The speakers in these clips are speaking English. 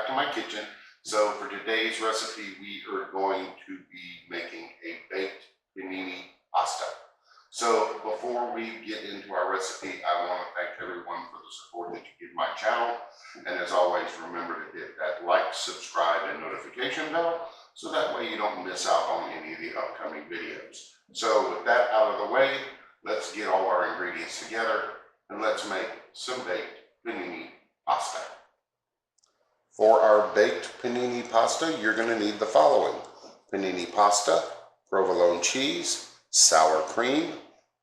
back to my kitchen. So for today's recipe, we are going to be making a baked panini pasta. So before we get into our recipe, I want to thank everyone for the support that you give my channel. And as always, remember to hit that like, subscribe, and notification bell, so that way you don't miss out on any of the upcoming videos. So with that out of the way, let's get all our ingredients together and let's make some baked panini pasta. For our baked panini pasta, you're going to need the following: panini pasta, provolone cheese, sour cream,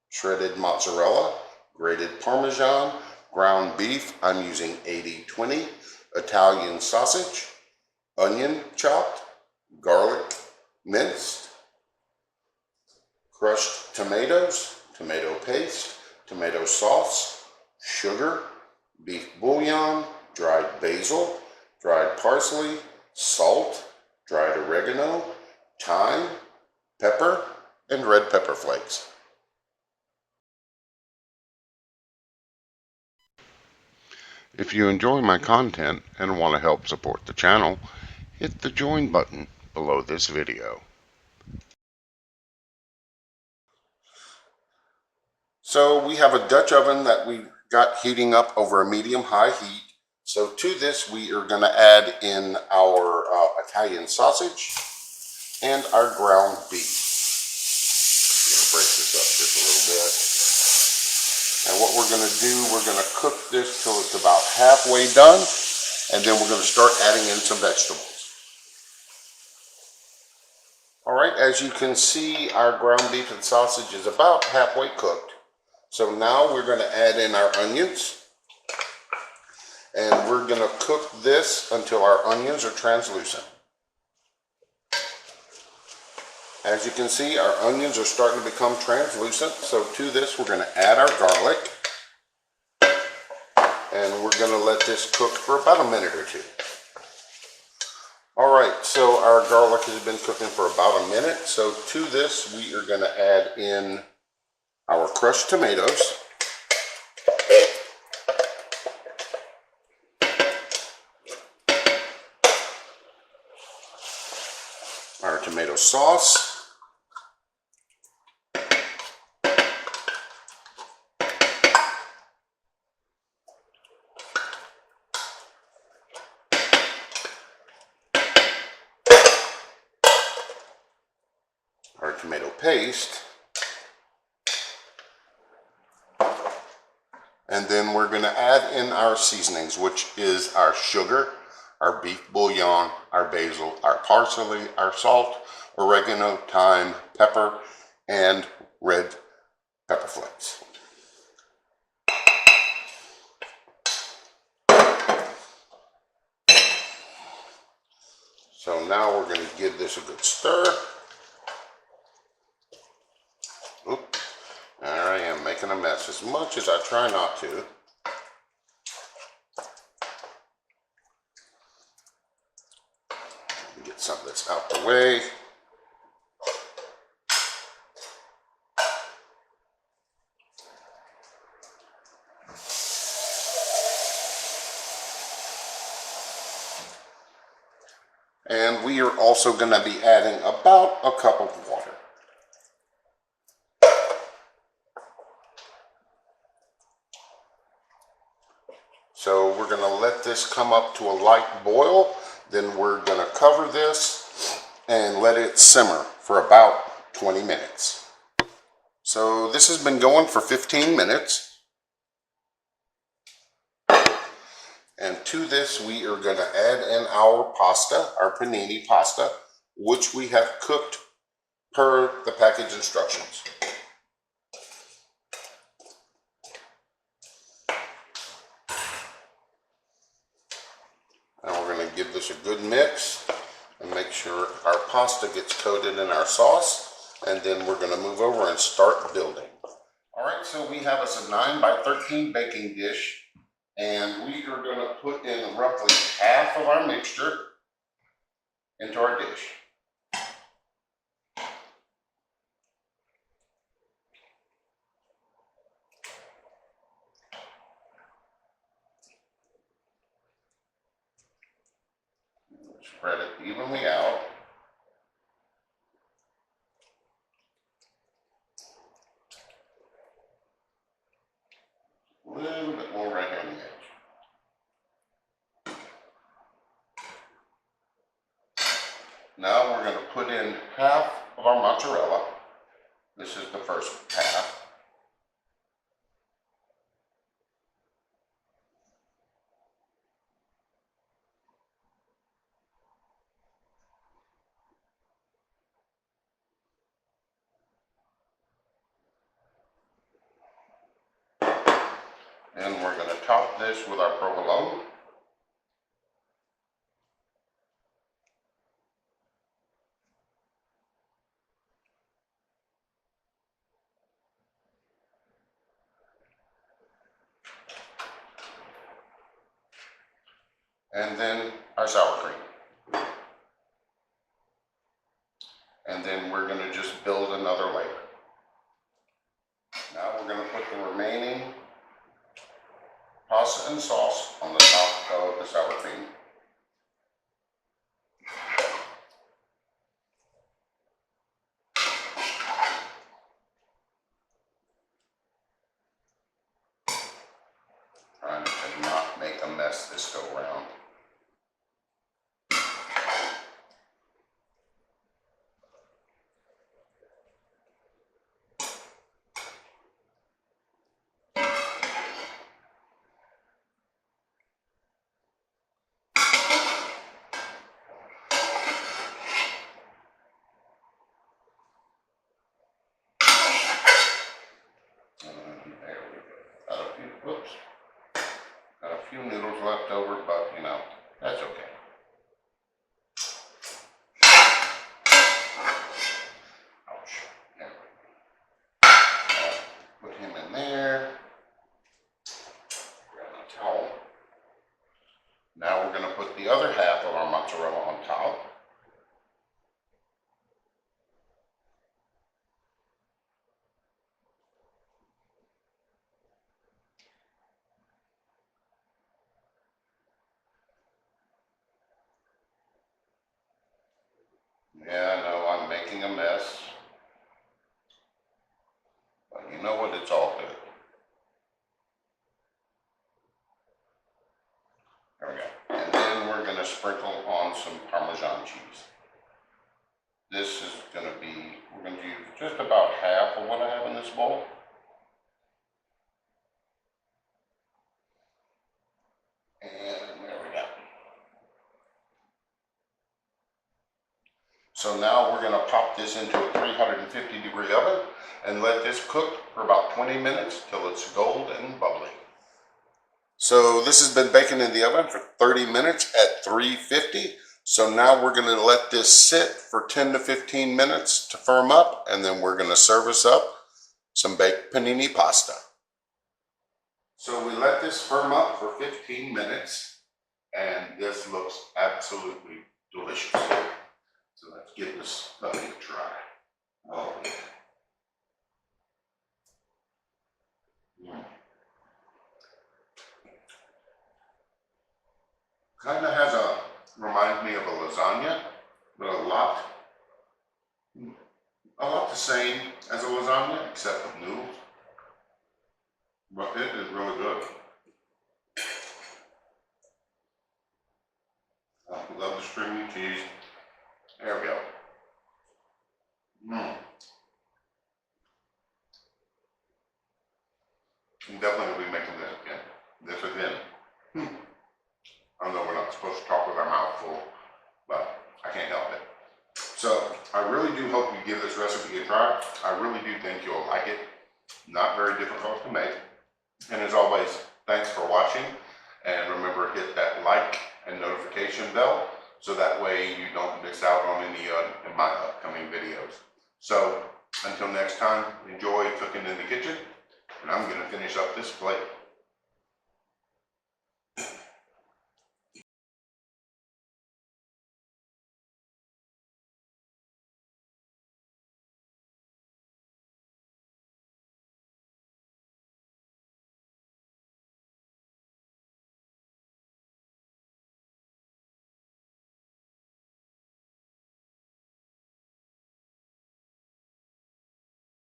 shredded mozzarella, grated Parmesan, ground beef, I'm using 80/20, Italian sausage, onion chopped, garlic minced, crushed tomatoes, tomato paste, tomato sauce, sugar, beef bouillon, dried basil, dried parsley, salt, dried oregano, thyme, pepper, and red pepper flakes. If you enjoy my content and want to help support the channel, hit the join button below this video. So we have a Dutch oven that we got heating up over a medium-high heat. So to this, we are going to add in our Italian sausage and our ground beef. I'm going to break this up just a little bit. And what we're going to do, we're going to cook this till it's about halfway done, and then we're going to start adding in some vegetables. All right, as you can see, our ground beef and sausage is about halfway cooked. So now we're going to add in our onions, and we're going to cook this until our onions are translucent. As you can see, our onions are starting to become translucent. So to this, we're going to add our garlic, and we're going to let this cook for about a minute or two. All right, so our garlic has been cooking for about a minute. So to this, we are going to add in our crushed tomatoes, our tomato sauce, our tomato paste, and then we're going to add in our seasonings, which is our sugar, our beef bouillon, our basil, our parsley, our salt, oregano, thyme, pepper, and red pepper flakes. So now we're going to give this a good stir. Oops, there I am making a mess, as much as I try not to. Get some of this out the way. And we are also going to be adding about a cup of water. So we're going to let this come up to a light boil. Then we're going to cover this and let it simmer for about 20 minutes. So this has been going for 15 minutes. And to this, we are going to add in our pasta, our panini pasta, which we have cooked per the package instructions. And we're going to give this a good mix and make sure our pasta gets coated in our sauce. And then we're going to move over and start building. All right, so we have us a 9 by 13 baking dish. And we are going to put in roughly half of our mixture into our dish. Spread it evenly out. A little bit more right here on the edge. Now we're going to put in half of our mozzarella. This is the first half. And we're going to top this with our provolone. And then our sour cream. And then we're going to just build another layer. Now we're going to put the remaining pasta and sauce on the top of the sour cream. Trying to not make a mess this go around. There we go. Got a few noodles left over, but you know, that's okay. Ouch. There we go. Put him in there. Grab a towel. Now we're going to put the other half of our mozzarella on top. Yeah, I know I'm making a mess, but you know what, it's all good. There we go. And then we're going to sprinkle on some Parmesan cheese. This is going to be, we're going to use just about half of what I have in this bowl. And there we go. So now we're going to pop this into a 350-degree oven and let this cook for about 20 minutes till it's golden and bubbly. So this has been baking in the oven for 30 minutes at 350. So now we're going to let this sit for 10 to 15 minutes to firm up, and then we're going to service up some baked panini pasta. So we let this firm up for 15 minutes, and this looks absolutely delicious. So let's give this puppy a try. Oh, yeah. Kind of has reminds me of a lasagna, but a lot the same as a lasagna, except with noodles. But it is really good. I love the stringy cheese. There we go. I'm definitely going to be making this again. I know we're not supposed to talk with our mouth full, but I can't help it. So I really do hope you give this recipe a try. I really do think you'll like it. Not very difficult to make. And as always, thanks for watching. And remember, hit that like and notification bell so that way you don't miss out on any of my upcoming videos. So until next time, enjoy cooking in the kitchen. And I'm going to finish up this plate.